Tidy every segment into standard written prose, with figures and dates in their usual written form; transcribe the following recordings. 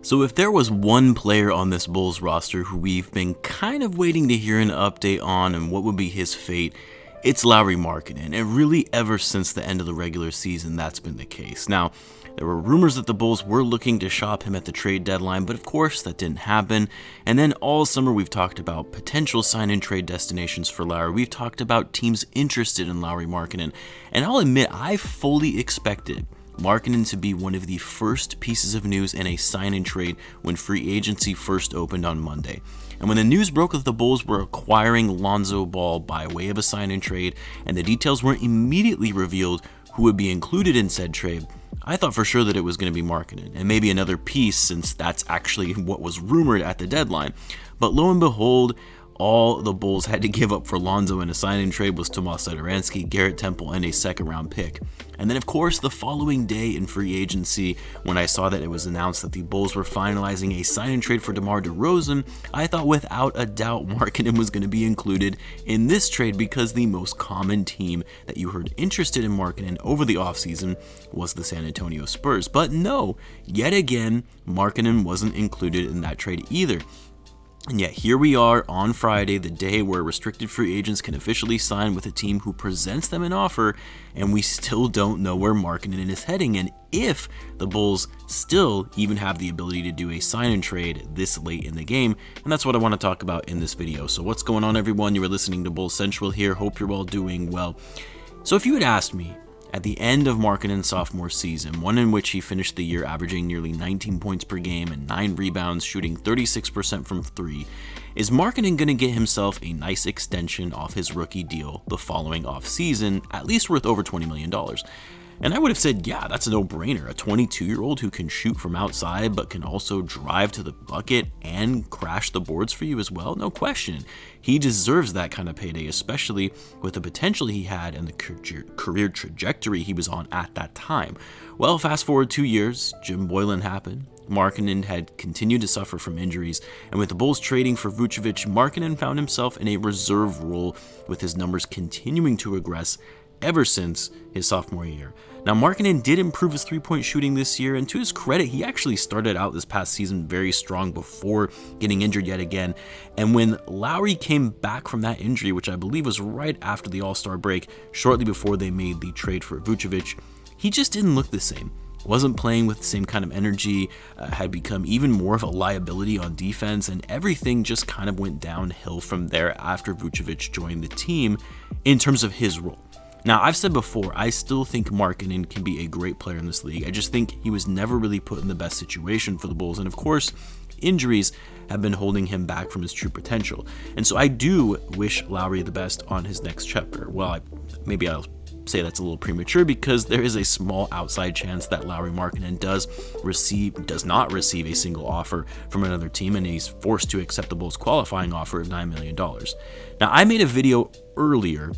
So if there was one player on this Bulls roster who we've been kind of waiting to hear an update on and what would be his fate, it's Lauri Markkanen, and really ever since the end of the regular season that's been the case. Now, there were rumors that the Bulls were looking to shop him at the trade deadline, but of course that didn't happen. And then all summer we've talked about potential sign-and trade destinations for Lauri. We've talked about teams interested in Lauri Markkanen, and I'll admit I fully expected Markkanen to be one of the first pieces of news in a sign-and-trade when free agency first opened on Monday. And when the news broke that the Bulls were acquiring Lonzo Ball by way of a sign-and-trade, and the details weren't immediately revealed who would be included in said trade, I thought for sure that it was going to be Markkanen, and maybe another piece since that's actually what was rumored at the deadline. But lo and behold, all the Bulls had to give up for Lonzo in a sign-and-trade was Tomas Satoransky, Garrett Temple, and a second-round pick. And then, of course, the following day in free agency, when I saw that it was announced that the Bulls were finalizing a sign-and-trade for DeMar DeRozan, I thought without a doubt Markkanen was going to be included in this trade because the most common team that you heard interested in Markkanen over the offseason was the San Antonio Spurs. But no, yet again, Markkanen wasn't included in that trade either. And yet here we are on Friday, the day where restricted free agents can officially sign with a team who presents them an offer, and we still don't know where Markkanen is heading and if the Bulls still even have the ability to do a sign and trade this late in the game. And that's what I want to talk about in this video. So what's going on, everyone? You are listening to Bulls Central here. Hope you're all doing well. So if you had asked me at the end of Markkanen's sophomore season, one in which he finished the year averaging nearly 19 points per game and 9 rebounds, shooting 36% from 3, is Markkanen going to get himself a nice extension off his rookie deal the following offseason, at least worth over $20 million? And I would have said, yeah, that's a no-brainer. A 22-year-old who can shoot from outside but can also drive to the bucket and crash the boards for you as well? No question. He deserves that kind of payday, especially with the potential he had and the career trajectory he was on at that time. Well, fast forward 2 years, Jim Boylen happened. Markkanen had continued to suffer from injuries, and with the Bulls trading for Vucevic, Markkanen found himself in a reserve role with his numbers continuing to regress ever since his sophomore year. Now, Markkanen did improve his three-point shooting this year, and to his credit, he actually started out this past season very strong before getting injured yet again. And when Lauri came back from that injury, which I believe was right after the All-Star break, shortly before they made the trade for Vucevic, he just didn't look the same. Wasn't playing with the same kind of energy, had become even more of a liability on defense, and everything just kind of went downhill from there after Vucevic joined the team in terms of his role. Now, I've said before, I still think Markkanen can be a great player in this league. I just think he was never really put in the best situation for the Bulls. And of course, injuries have been holding him back from his true potential. And so I do wish Lauri the best on his next chapter. Well, maybe I'll say that's a little premature because there is a small outside chance that Lauri Markkanen does not receive a single offer from another team, and he's forced to accept the Bulls' qualifying offer of $9 million. Now, I made a video earlier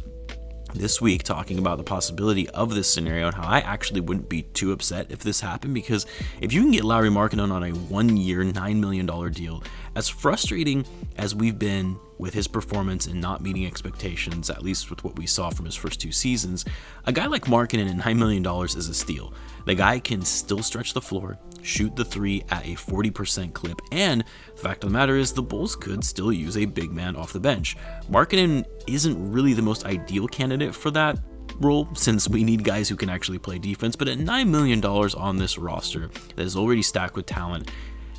this week talking about the possibility of this scenario and how I actually wouldn't be too upset if this happened, because if you can get Lauri Markkanen on a 1-year, $9 million deal, as frustrating as we've been with his performance and not meeting expectations, at least with what we saw from his first 2 seasons, a guy like Markkanen at $9 million is a steal. The guy can still stretch the floor, shoot the 3 at a 40% clip, and the fact of the matter is the Bulls could still use a big man off the bench. Markkanen isn't really the most ideal candidate for that role, since we need guys who can actually play defense, but at $9 million on this roster that is already stacked with talent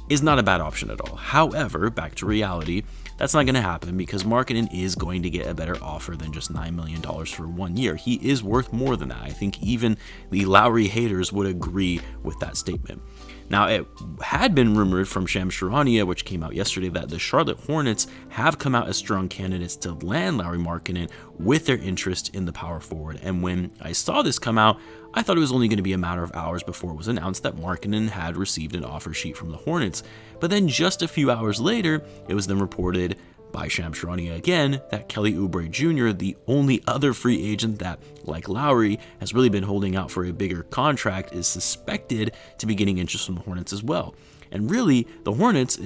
is not a bad option at all. However, back to reality, that's not going to happen because Markkanen is going to get a better offer than just $9 million for 1 year. He is worth more than that. I think even the Lauri haters would agree with that statement. Now, it had been rumored from Shams Charania, which came out yesterday, that the Charlotte Hornets have come out as strong candidates to land Lauri Markkanen with their interest in the power forward. And when I saw this come out, I thought it was only going to be a matter of hours before it was announced that Markkanen had received an offer sheet from the Hornets. But then just a few hours later, it was then reported by Shams Charania again that Kelly Oubre Jr., the only other free agent that, like Lauri, has really been holding out for a bigger contract, is suspected to be getting interest from the Hornets as well. And really, the Hornets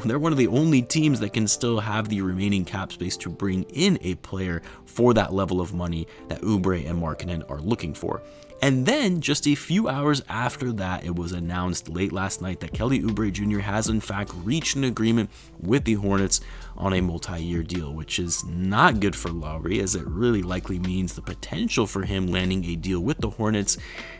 they're one of the only teams that can still have the remaining cap space to bring in a player for that level of money that Oubre and Markkanen are looking for. And then just a few hours after that, it was announced late last night that Kelly Oubre Jr. has in fact reached an agreement with the Hornets on a multi-year deal, which is not good for Lauri, as it really likely means the potential for him landing a deal with the Hornets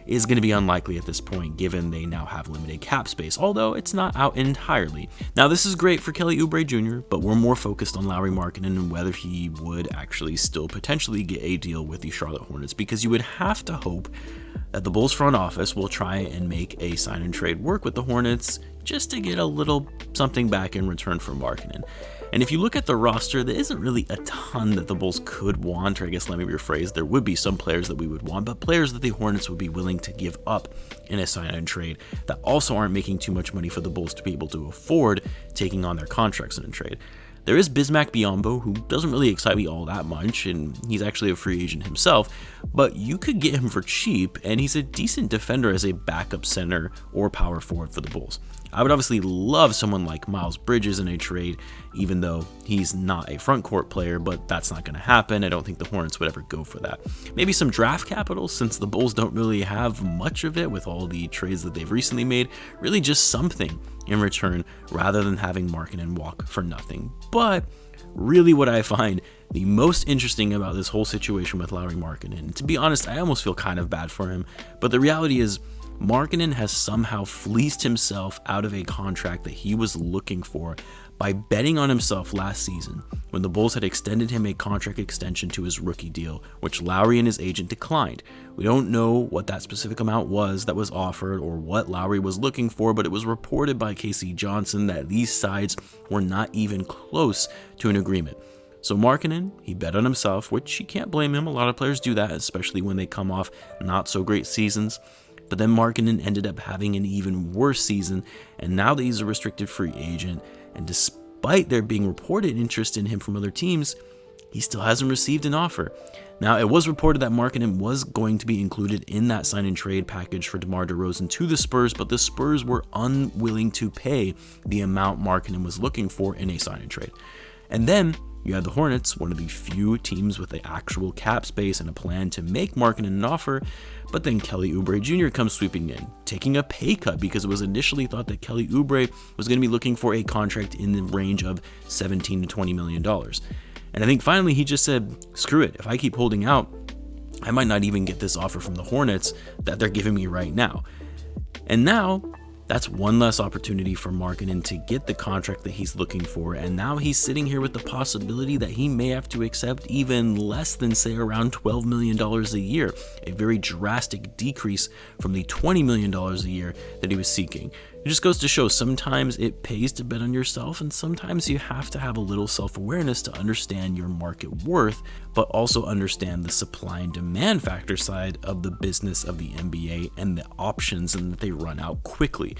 is going to be unlikely at this point, given they now have limited cap space, although it's not out entirely. Now, this is great for Kelly Oubre Jr., but we're more focused on Lauri Markkanen and whether he would actually still potentially get a deal with the Charlotte Hornets, because you would have to hope that the Bulls front office will try and make a sign and trade work with the Hornets just to get a little something back in return for Markkanen. And if you look at the roster, there isn't really a ton that the Bulls could want, or I guess let me rephrase, there would be some players that we would want, but players that the Hornets would be willing to give up in a sign and trade that also aren't making too much money for the Bulls to be able to afford taking on their contracts in a trade. There is Bismack Biyombo, who doesn't really excite me all that much, and he's actually a free agent himself, but you could get him for cheap, and he's a decent defender as a backup center or power forward for the Bulls. I would obviously love someone like Miles Bridges in a trade, even though he's not a front court player, but that's not going to happen. I don't think the Hornets would ever go for that. Maybe some draft capital, since the Bulls don't really have much of it with all the trades that they've recently made. Really just something in return, rather than having Markkanen walk for nothing. But really what I find the most interesting about this whole situation with Lauri Markkanen, to be honest, I almost feel kind of bad for him, but the reality is Markkanen has somehow fleeced himself out of a contract that he was looking for by betting on himself last season when the Bulls had extended him a contract extension to his rookie deal, which Lauri and his agent declined. We don't know what that specific amount was that was offered or what Lauri was looking for, but it was reported by Casey Johnson that these sides were not even close to an agreement. So Markkanen, he bet on himself, which you can't blame him. A lot of players do that, especially when they come off not so great seasons. But then Markkanen ended up having an even worse season, and now that he's a restricted free agent, and despite there being reported interest in him from other teams, he still hasn't received an offer. Now, it was reported that Markkanen was going to be included in that sign and trade package for DeMar DeRozan to the Spurs, but the Spurs were unwilling to pay the amount Markkanen was looking for in a sign and trade. And then you had the Hornets, one of the few teams with the actual cap space and a plan to make Markkanen an offer, but then Kelly Oubre Jr. comes sweeping in, taking a pay cut because it was initially thought that Kelly Oubre was going to be looking for a contract in the range of $17 to $20 million. And I think finally he just said, screw it, if I keep holding out, I might not even get this offer from the Hornets that they're giving me right now. And now, that's one less opportunity for Markkanen to get the contract that he's looking for, and now he's sitting here with the possibility that he may have to accept even less than, say, around $12 million a year, a very drastic decrease from the $20 million a year that he was seeking. It just goes to show sometimes it pays to bet on yourself, and sometimes you have to have a little self-awareness to understand your market worth, but also understand the supply and demand factor side of the business of the NBA and the options and that they run out quickly.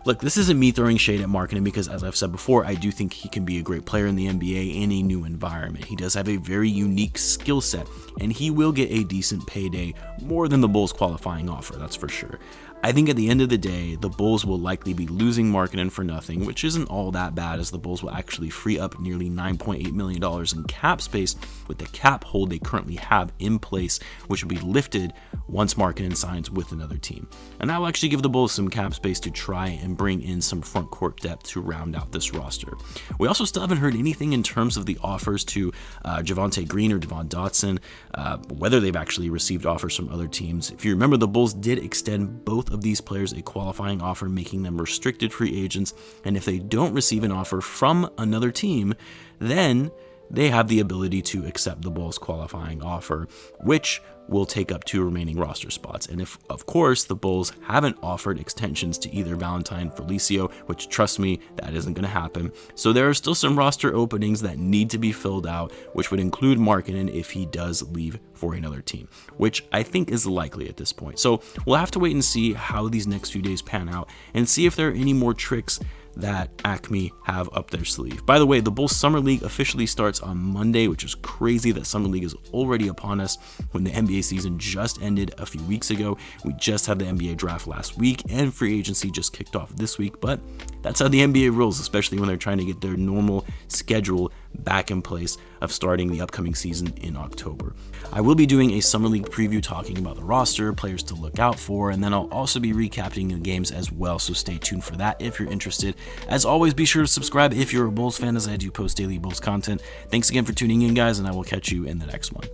Look, this isn't me throwing shade at Markkanen because, as I've said before, I do think he can be a great player in the NBA in a new environment. He does have a very unique skill set, and he will get a decent payday, more than the Bulls' qualifying offer, that's for sure. I think at the end of the day, the Bulls will likely be losing Markkanen for nothing, which isn't all that bad, as the Bulls will actually free up nearly $9.8 million in cap space with the cap hold they currently have in place, which will be lifted once Markkanen signs with another team. And that will actually give the Bulls some cap space to try and bring in some front court depth to round out this roster. We also still haven't heard anything in terms of the offers to Javonte Green or Devon Dotson, whether they've actually received offers from other teams. If you remember, the Bulls did extend both of these players a qualifying offer, making them restricted free agents, and if they don't receive an offer from another team, then they have the ability to accept the Bulls' qualifying offer, which will take up 2 remaining roster spots. And if, of course, the Bulls haven't offered extensions to either Valentine Felicio, which, trust me, that isn't going to happen. So there are still some roster openings that need to be filled out, which would include Markkanen if he does leave for another team, which I think is likely at this point. So we'll have to wait and see how these next few days pan out and see if there are any more tricks that Acme have up their sleeve. By the way, the Bulls Summer League officially starts on Monday, which is crazy that Summer League is already upon us when the NBA season just ended a few weeks ago. We just had the NBA draft last week and free agency just kicked off this week, but that's how the NBA rolls, especially when they're trying to get their normal schedule back in place of starting the upcoming season in October. I will be doing a Summer League preview talking about the roster, players to look out for, and then I'll also be recapping the games as well, so stay tuned for that if you're interested. As always, be sure to subscribe if you're a Bulls fan, as I do post daily Bulls content. Thanks again for tuning in, guys, and I will catch you in the next one.